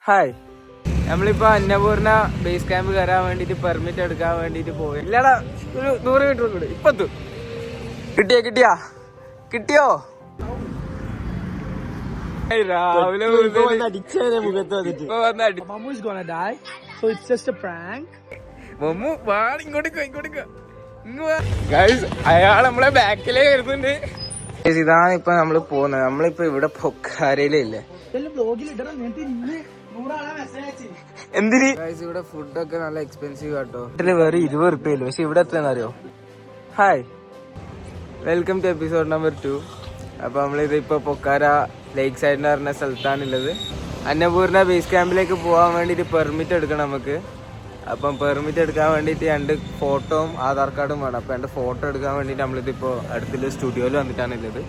Hi, നമ്മളിപ്പോ Annapurna base camp കയറാൻ വേണ്ടിട്ട് പെർമിറ്റ് എടുക്കാൻ വേണ്ടിട്ട് പോയി. ഇല്ലടാ, ഒരു 100 മീറ്റർ കൂടി ഇപ്പത്തു. കിട്ടിയോ? രാവിലെ അയാൾ നമ്മളെ ബാക്കിലേ വരുന്നുണ്ട്. ഇതാണ് ഇപ്പൊ നമ്മള് പോകുന്നത്. നമ്മളിപ്പോ ഇവിടെ പൊക്കാരയിലേ എന്തിന് ഇവിടെ ഫുഡൊക്കെ നല്ല എക്സ്പെൻസീവ് കേട്ടോ. വേറെ 20 റുപ്യല്ലോ, പക്ഷെ ഇവിടെ എത്രയാണെന്ന് അറിയോ? Hi, welcome to episode number 2. അപ്പൊ നമ്മളിത് ഇപ്പൊ പൊക്കാര ലേക്ക് സൈഡ് എന്ന് പറഞ്ഞ സ്ഥലത്താണുള്ളത്. അന്നപൂർണ ബേസ് ക്യാമ്പിലേക്ക് പോകാൻ വേണ്ടിട്ട് പെർമിറ്റ് എടുക്കണം നമുക്ക്. അപ്പം പെർമിറ്റ് എടുക്കാൻ വേണ്ടിയിട്ട് 2 ഫോട്ടോയും ആധാർ കാർഡും വേണം. അപ്പം 2 ഫോട്ടോ എടുക്കാൻ വേണ്ടിയിട്ട് നമ്മളിതിപ്പോൾ അടുത്തുള്ള സ്റ്റുഡിയോയിൽ വന്നിട്ടാണ് ഉള്ളത്.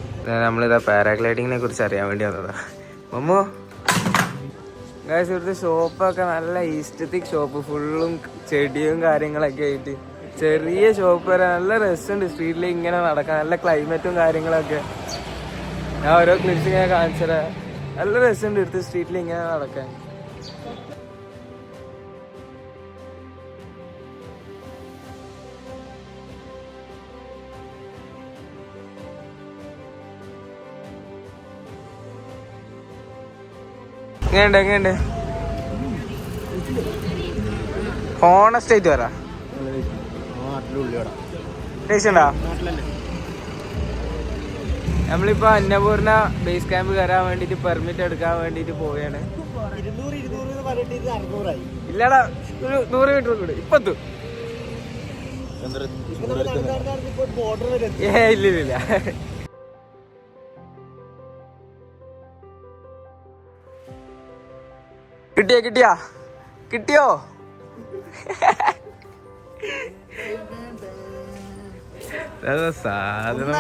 നമ്മളിതാ പാരാഗ്ലൈഡിങ്ങിനെ കുറിച്ച് അറിയാൻ വേണ്ടി വന്നതാ. മമ്മോ ഗായ്സ്, ഇവിടുത്തെ ഷോപ്പൊക്കെ നല്ല ഈസ്റ്ററ്റിക് ഷോപ്പ്, ഫുള്ളും ചെടിയും കാര്യങ്ങളൊക്കെ ആയിട്ട് ചെറിയ ഷോപ്പ് വരെ നല്ല രസമുണ്ട്. സ്ട്രീറ്റിൽ ഇങ്ങനെ നടക്കാൻ നല്ല ക്ലൈമറ്റും കാര്യങ്ങളൊക്കെ. ഞാൻ ഓരോ ക്ലിപ്സ് ഇങ്ങനെ കാണിച്ചത് നല്ല രസമുണ്ട് ഇവിടുത്തെ സ്ട്രീറ്റിൽ ഇങ്ങനെ നടക്കാൻ. എങ്ങനെയുണ്ട് ഹോണസ്റ്റ് ആയിട്ട് വരാ ടേസ്റ്റ് ഉണ്ടാ? നമ്മളിപ്പോ അന്നപൂർണ ബേസ് ക്യാമ്പ് കയറാൻ വേണ്ടിട്ട് പെർമിറ്റ് എടുക്കാൻ വേണ്ടിട്ട് പോവുകയാണ്. ഇല്ലടാ, ഒരു 100 മീറ്റർ കൂടി ഇപ്പത്തു. ഇല്ല കിട്ടിയോ? സാധനം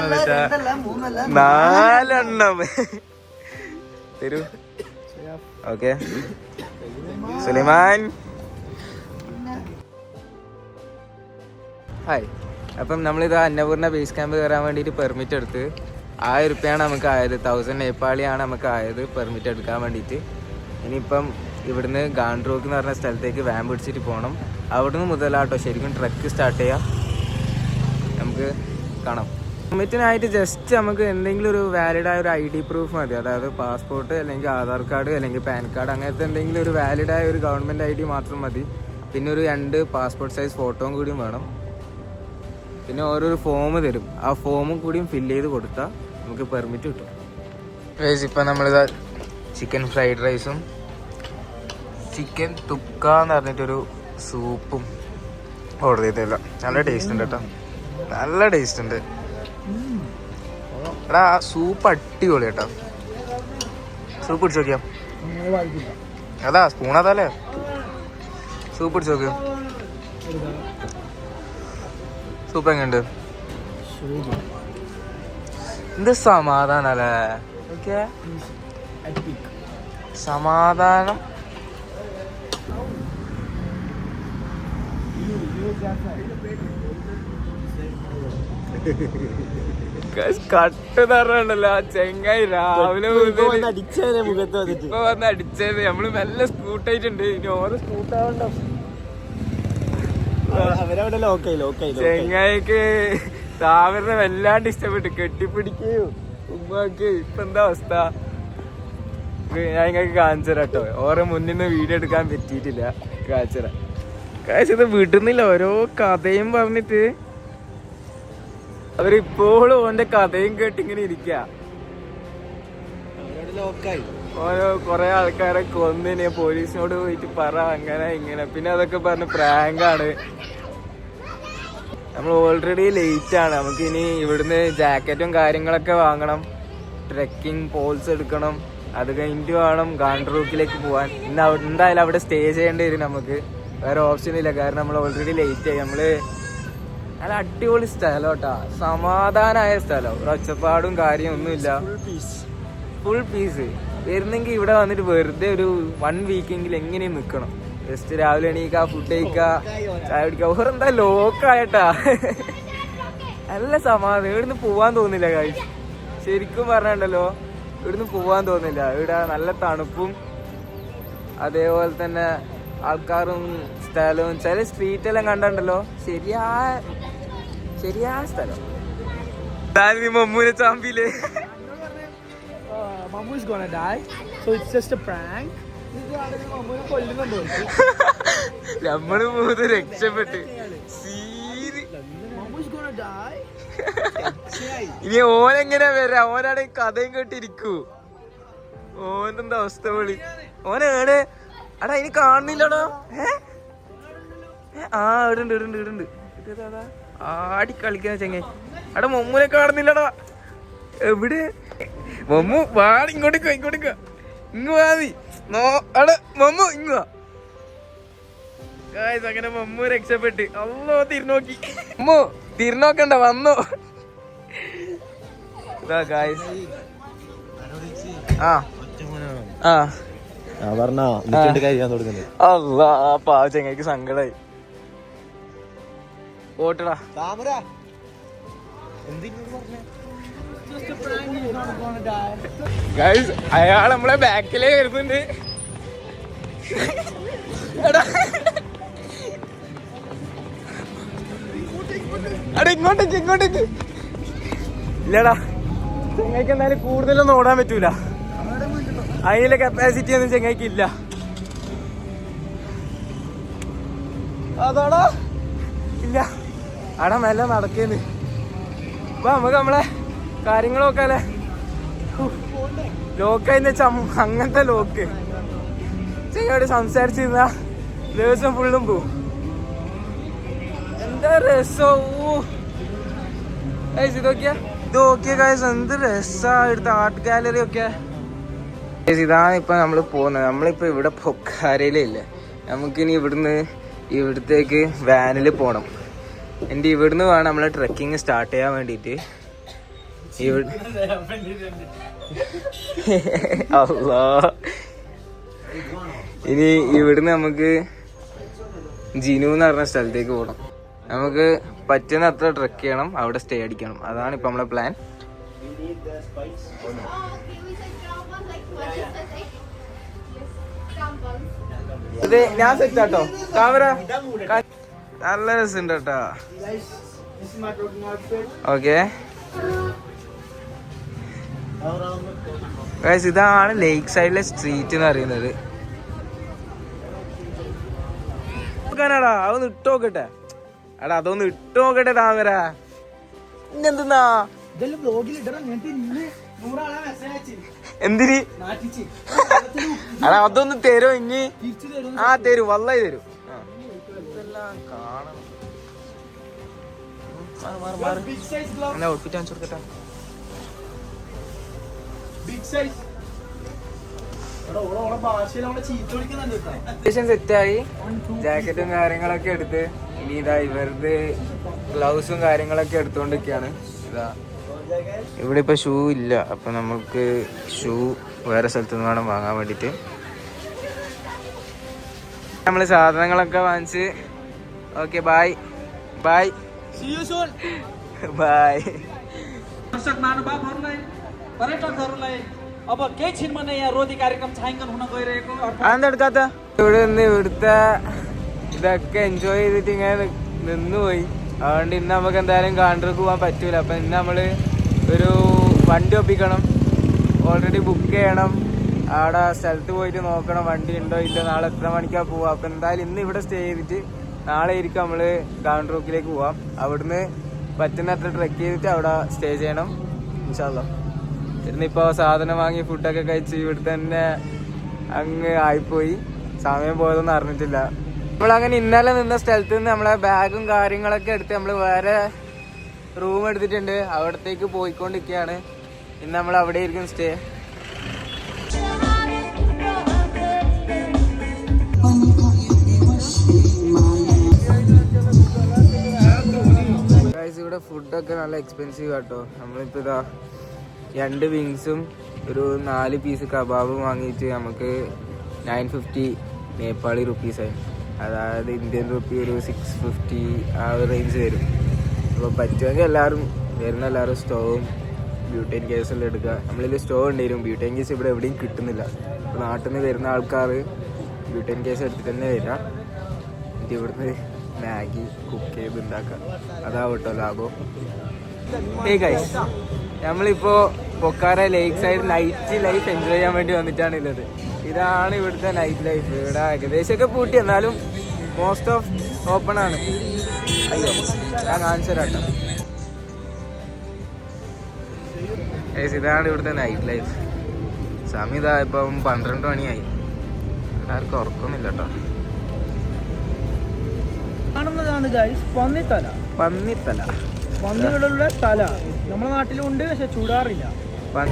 4 തരൂ. ഓക്കെ സുലൈമാൻ. ഹായ്, അപ്പം നമ്മളിത് അന്നപൂർണ ബേസ് ക്യാമ്പ് കയറാൻ വേണ്ടിയിട്ട് പെർമിറ്റ് എടുത്ത് 1000 റുപ്യാണ് നമുക്ക് ആയത്. 1000 നേപ്പാളിയാണ് നമുക്ക് ആയത് പെർമിറ്റ് എടുക്കാൻ വേണ്ടിയിട്ട്. ഇനിയിപ്പം ഇവിടുന്ന് ഗാൻഡ്രോക്ക് എന്ന് പറഞ്ഞ സ്ഥലത്തേക്ക് വാൻ പിടിച്ചിട്ട് പോകണം. അവിടുന്ന് മുതലാട്ടോ ശരിക്കും ട്രക്ക് സ്റ്റാർട്ട് ചെയ്യാം. നമുക്ക് കാണാം. പെർമിറ്റിനായിട്ട് ജസ്റ്റ് നമുക്ക് എന്തെങ്കിലും ഒരു വാലിഡായ ഒരു ID പ്രൂഫ് മതി. അതായത് പാസ്പോർട്ട് അല്ലെങ്കിൽ ആധാർ കാർഡ് അല്ലെങ്കിൽ പാൻ കാർഡ്, അങ്ങനത്തെ എന്തെങ്കിലും ഒരു വാലിഡായ ഒരു ഗവൺമെൻറ് ID മാത്രം മതി. പിന്നെ ഒരു 2 പാസ്പോർട്ട് സൈസ് ഫോട്ടോയും കൂടിയും വേണം. പിന്നെ ഓരോരു ഫോം തരും. ആ ഫോമും കൂടിയും ഫില്ല് ചെയ്ത് കൊടുത്താൽ നമുക്ക് പെർമിറ്റ് കിട്ടും. ഇപ്പം നമ്മളിതാ ചിക്കൻ ഫ്രൈഡ് റൈസും ചിക്കൻ തുക്ക എന്ന് പറഞ്ഞിട്ടൊരു സൂപ്പും ഓർഡർ ചെയ്തില്ല. നല്ല ടേസ്റ്റ് ഉണ്ട് കേട്ടോ, നല്ല ടേസ്റ്റ് ഉണ്ട്. എടാ ആ സൂപ്പ് അടിപൊളി കേട്ടോ. സൂപ്പ് പിടിച്ച് നോക്കിയാ, അതാ സ്പൂൺ അതല്ലേ, സൂപ്പ് പിടിച്ച് നോക്കിയോ. സൂപ്പ് എങ്ങനെയുണ്ട്? എന്ത് സമാധാനല്ലേ, ഓക്കെ സമാധാനം. കട്ട് തറണ്ടല്ലോ ആ ചെങ്ങായി രാവിലെ ഇപ്പൊ വന്ന് അടിച്ചത്. നമ്മള് നല്ല സ്കൂട്ടായിട്ടുണ്ട്. ഇനി ഓരോ സ്കൂട്ടാവണ്ട. ചെങ്ങായിക്ക് താവറിനെ വല്ലാണ്ട് ഇഷ്ടപ്പെട്ടു. കെട്ടിപ്പിടിക്കുകയോ ഉമ്മാക്ക്. ഇപ്പൊ എന്താ അവസ്ഥ ഞാൻ നിങ്ങൾക്ക് കാണിച്ചു തരാം കേട്ടോ. ഓരോ മുന്നിൽ നിന്ന് വീഡിയോ എടുക്കാൻ പറ്റിയിട്ടില്ല. കാണിച്ചു തരാം. ഇത് വിടുന്നില്ല, ഓരോ കഥയും പറഞ്ഞിട്ട് അവരിപ്പോഴും ഓന്റെ കഥയും കേട്ടിങ്ങനെ ഇരിക്ക. ഓരോ കൊറേ ആൾക്കാരെ കൊന്നിനെ പോലീസിനോട് പോയിട്ട് പറ, അങ്ങനെ ഇങ്ങനെ. പിന്നെ അതൊക്കെ പറഞ്ഞ് പ്രാങ്കാണ്. നമ്മൾ ഓൾറെഡി ലേറ്റ് ആണ്. നമുക്ക് ഇനി ഇവിടുന്ന് ജാക്കറ്റും കാര്യങ്ങളൊക്കെ വാങ്ങണം, ട്രെക്കിംഗ് പോൾസ് എടുക്കണം. അത് കഴിഞ്ഞിട്ട് വേണം ഗാൻഡ്രോക്കിലേക്ക് പോവാൻ. ഇന്ന് എന്തായാലും അവിടെ സ്റ്റേ ചെയ്യേണ്ടി വരും. നമുക്ക് വേറെ ഓപ്ഷൻ ഇല്ല, കാരണം നമ്മൾ ഓൾറെഡി ലേറ്റ് ആയി. നമ്മള് നല്ല അടിപൊളി സ്ഥലം കേട്ടാ, സമാധാനമായ സ്ഥലം. ഒരു ഒച്ചപ്പാടും കാര്യം ഒന്നുമില്ല, ഫുൾ പീസ്. വരുന്നെങ്കിൽ ഇവിടെ വന്നിട്ട് വെറുതെ ഒരു 1 വീക്കെങ്കിലും എങ്ങനെയും നിൽക്കണം. ജസ്റ്റ് രാവിലെ എണീക്കുക, ഫുഡ് കഴിക്കുക, ചായ കുടിക്കുക. ഓരെന്താ ലോക്കായിട്ടാ, നല്ല സമാധാനം. ഇവിടുന്ന് പോവാൻ തോന്നില്ല കാര്യം. ശരിക്കും പറഞ്ഞുണ്ടല്ലോ, ഇവിടുന്ന് പോവാൻ തോന്നില്ല. ഇവിടെ നല്ല തണുപ്പും അതേപോലെ തന്നെ ആൾക്കാരും സ്ഥലവും ചില സ്ട്രീറ്റെല്ലാം കണ്ടോ ശരിയാ സ്ഥലം. മമ്മൂനെ ചാമ്പിയില്ലേ നമ്മള് മൂന്ന് രക്ഷപ്പെട്ട് ഇനി ഓനെങ്ങനെ വരാ? ഓനാണ് കഥയും കേട്ടിരിക്കൂ. ഓനെന്താ അവസ്ഥ വിളി? ഓനാണ് അടാ ഇനി കാണുന്നില്ലടോ. ഇടുണ്ട് ആടി കളിക്കുന്ന ചെങ്ങ. അടാ മമ്മൂനെ കാണുന്നില്ലടാ. എവിടെ മമ്മു? വാടി ഇങ്ങോട്ടേക്ക് ഇങ്ങ് വാതി അടാ മമ്മു ഇങ്ങ് വാ. ഗായ്സ് അങ്ങനെ മമ്മു രക്ഷപ്പെട്ട്. അല്ലോ തിരിഞ്ഞോക്കി. മമ്മു തിരിഞ്ഞോക്കണ്ട വന്നോ. ഗായ്സ് പാവ ചെങ്ങയ്ക്ക് സങ്കടായി. ഓട്ടടാ ഗായ്സ് അയാൾ നമ്മളെ ബാക്കിലേ വരുന്നുണ്ട്. അടാ ഇങ്ങോട്ടേക്ക് ഇല്ലടാ. ചെങ്ങയ്ക്ക് എന്തായാലും കൂടുതലൊന്നും ഓടാൻ പറ്റൂല. അതിലെ കപ്പാസിറ്റി ഒന്നും ചെങ്ങയ്ക്ക് ഇല്ല. അതാടാ ഇല്ല. അടാ മെല്ലെ നടക്കേന്ന്. അപ്പൊ നമുക്ക് നമ്മളെ കാര്യങ്ങളൊക്കെ അല്ലേ ലോക്കായിന്ന് വെച്ചാ അങ്ങനത്തെ ലോക്ക്. ചെങ്ങയോട് സംസാരിച്ചിരുന്ന ദിവസം ഫുള്ളും പോവും. എന്താ രസോ ഇതൊക്കെയാ. ഗായ്സ് എന്ത് രസാ ഇവിടുത്തെ ആർട്ട് ഗാലറി ഒക്കെ. ഇതാണ് ഇപ്പൊ നമ്മള് പോകുന്നത്. നമ്മളിപ്പോ ഇവിടെ പൊക്കാരയിലില്ലേ. നമുക്കിനി ഇവിടത്തേക്ക് വാനില് പോണം. എൻ്റെ ഇവിടുന്ന് വേണം നമ്മളെ ട്രെക്കിങ് സ്റ്റാർട്ട് ചെയ്യാൻ വേണ്ടിട്ട്. അല്ലാ ഇനി ഇവിടുന്ന് നമുക്ക് ജിനു എന്ന് പറഞ്ഞ സ്ഥലത്തേക്ക് പോകണം. നമുക്ക് പറ്റുന്ന അത്ര ട്രെക്ക് ചെയ്യണം, അവിടെ സ്റ്റേ അടിക്കണം. അതാണ് ഇപ്പൊ നമ്മളെ പ്ലാൻ. അതെ ഞാൻ സെറ്റാട്ടോ ക്യാമറ. നല്ല രസമുണ്ട് കേട്ടോ. ഓക്കെ ഇതാണ് ലേക്ക് സൈഡിലെ സ്ട്രീറ്റ് എന്ന് പറയുന്നത്. അതൊന്ന് ഇട്ട് നോക്കട്ടെ. എടാ അതൊന്ന് ഇട്ട് നോക്കട്ടെ താമര. ഇന്നെന്താ എന്തിന്? എടാ അതൊന്ന് തരും ഇനി. തരും വല്ലായി തരും. കാണണം. സെറ്റായി. ജാക്കറ്റും കാര്യങ്ങളൊക്കെ എടുത്ത് ഇനി ഇതാ ഇവരുടെ ഗ്ലൗസും കാര്യങ്ങളൊക്കെ എടുത്തോണ്ടിരിക്കുകയാണ്. ഇതാ ഇവിടെ ഇപ്പൊ ഷൂ ഇല്ല. അപ്പൊ നമുക്ക് ഷൂ വേറെ സ്ഥലത്തു നിന്ന് വേണം വാങ്ങാൻ വേണ്ടിട്ട്. നമ്മള് സാധനങ്ങളൊക്കെ വാങ്ങിച്ച് ഓക്കെ ബൈ ബൈ ബൈ. അതെടുക്കാത്ത ഇവിടെ നിന്ന് ഇവിടുത്തെ ഇതൊക്കെ എൻജോയ് ചെയ്തിട്ട് ഇങ്ങനെ നിന്നുപോയി. അതുകൊണ്ട് ഇന്ന് നമുക്ക് എന്തായാലും കാണ്ടർക്ക് പോകാൻ പറ്റൂല. അപ്പൊ ഇന്ന് നമ്മള് ഒരു വണ്ടി ഒപ്പിക്കണം. ഓൾറെഡി ബുക്ക് ചെയ്യണം. അവിടെ സ്ഥലത്ത് പോയിട്ട് നോക്കണം വണ്ടി ഉണ്ടോ ഇല്ല, നാളെ എത്ര മണിക്കാ പോവാ. അപ്പൊ എന്തായാലും ഇന്ന് ഇവിടെ സ്റ്റേ ചെയ്തിട്ട് നാളെ ആയിരിക്കും നമ്മള് ഗാൻഡ്രോക്കിലേക്ക് പോവാം. അവിടുന്ന് പറ്റുന്നത്ര ട്രെക്ക് ചെയ്തിട്ട് അവിടെ സ്റ്റേ ചെയ്യണം ഇൻഷാ അല്ലാ. ഇന്നിപ്പോ സാധനം വാങ്ങി ഫുഡൊക്കെ കഴിച്ച് ഇവിടെ തന്നെ അങ്ങ് ആയിപ്പോയി. സമയം പോയതൊന്നും അറിഞ്ഞിട്ടില്ല. നമ്മളങ്ങനെ ഇന്നലെ നിന്ന സ്ഥലത്ത് നിന്ന് നമ്മളെ ബാഗും കാര്യങ്ങളൊക്കെ എടുത്ത് നമ്മൾ വേറെ റൂം എടുത്തിട്ടുണ്ട്. അവിടത്തേക്ക് പോയിക്കൊണ്ടിരിക്കുകയാണ്. ഇന്ന് നമ്മൾ അവിടെ ആയിരിക്കും സ്റ്റേ. ഇവിടെ ഫുഡൊക്കെ നല്ല എക്സ്പെൻസീവ് ആട്ടോ. നമ്മളിപ്പോ ഇതാ 2 വിങ്സും ഒരു 4 പീസ് കബാബും വാങ്ങിയിട്ട് നമുക്ക് 950 നേപ്പാളി റുപ്പീസായി. അതായത് ഇന്ത്യൻ റുപ്പി ഒരു 650 ആ ഒരു റേഞ്ച് വരും. അപ്പോൾ പറ്റുമെങ്കിൽ എല്ലാവരും സ്റ്റോവും ബ്യൂട്ടൈൻ കേസെല്ലാം എടുക്കുക. നമ്മളിൽ സ്റ്റോവ് ഉണ്ടായിരുന്നു. ബ്യൂട്ടൈൻ കേസ് ഇവിടെ എവിടെയും കിട്ടുന്നില്ല. അപ്പോൾ നാട്ടിൽ നിന്ന് വരുന്ന ആൾക്കാർ ഗ്ലൂട്ടൻ കേസ് എടുത്തിട്ട് തന്നെ വരിക. എന്നിട്ട് ഇവിടുന്ന് മാഗി കുക്ക് ചെയ്ത് ഉണ്ടാക്കാം. അതാവട്ടോ ലാഭം. ഗൈസ്, നമ്മളിപ്പോൾ Pokhara lakeside nightlife enjoy ചെയ്യാൻ വേണ്ടി വന്നിട്ടാണ് ഉള്ളത്. ഇതാണ് ഇവിടുത്തെ നൈറ്റ് ലൈഫ്. ഇവിടെ ഏകദേശമൊക്കെ പൂട്ടി, എന്നാലും മോസ്റ്റ് ഓഫ് ഓപ്പൺ ആണ്. അയ്യോ, ഞാൻ കാണിച്ചു തരാം. ഇതാണ് ഇവിടുത്തെ നൈറ്റ് ലൈഫ്. സമയം ഇതാ ഇപ്പം 12 മണിയായി. ആർക്കും ഉറക്കൊന്നുമില്ല കേട്ടോ. പന്നിത്തല പന്നികളുടെ സ്ഥല നമ്മുടെ നാട്ടിലുണ്ട്, പക്ഷെ ചൂടാറില്ല.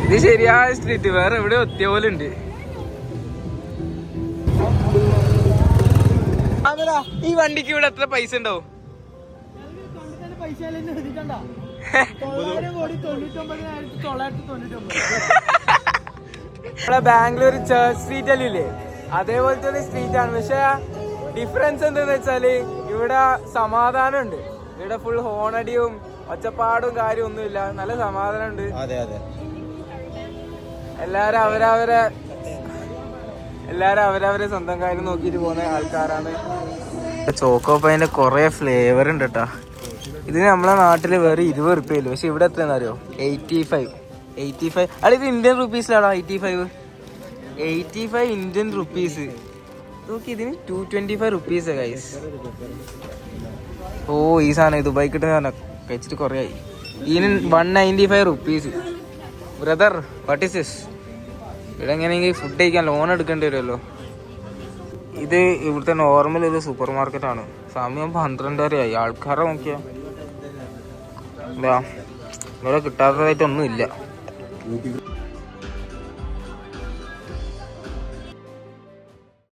ഇത് ശരിയായ സ്ട്രീറ്റ്, വേറെ എവിടെ ഒത്തിയ പോലെ ഉണ്ട്. ഈ വണ്ടിക്ക് ഇവിടെ എത്ര പൈസ ഉണ്ടാവും? നമ്മളെ ബാംഗ്ലൂർ ചേർച്ച് സ്ട്രീറ്റ് അല്ലേ, അതേപോലത്തെ ഒരു സ്ട്രീറ്റ് ആണ്. പക്ഷെ ഡിഫറൻസ് എന്താന്ന് വെച്ചാല് ഇവിടെ സമാധാനം ഉണ്ട്. ഇവിടെ ഫുൾ ഹോണടിയും ഒച്ചപ്പാടും കാര്യം ഒന്നുമില്ല. നല്ല സമാധാനം ഉണ്ട്. എല്ലാരും അവരവരെ സ്വന്തം കാര്യം നോക്കിയിട്ട് പോകുന്ന ആൾക്കാരാണ്. ചോക്കോ പൈൻ്റെ കുറെ ഫ്ലേവർ ഉണ്ട് കേട്ടാ. ഇതിന് നമ്മളെ നാട്ടില് വേറെ 20 റുപ്യയില്ല, പക്ഷെ ഇവിടെ എത്രയാണെന്ന് അറിയോ? 85. അല്ല, ഇത് ഇന്ത്യൻ റുപ്പീസിലാണോ? 85 Indian rupees. നോക്കി, ഇതിന് 225 റുപ്പീസ് ഗൈസ്. ഓ, ഈ സാധനം ദുബായി കിട്ടുന്ന കഴിച്ചിട്ട് കുറേ ആയി. ഇതിന് 195 rupees. Brother, what is this? ഇവിടെ എങ്ങനെയെങ്കിൽ ഫുഡ് കഴിക്കാൻ ലോൺ എടുക്കേണ്ടി വരുമല്ലോ. ഇത് ഇവിടുത്തെ നോർമൽ ഒരു സൂപ്പർ മാർക്കറ്റാണ്. സമയം 12:30 ആയി. ആൾക്കാരെ നോക്കിയാ എന്താ ഇവിടെ കിട്ടാത്തതായിട്ടൊന്നും ഇല്ല.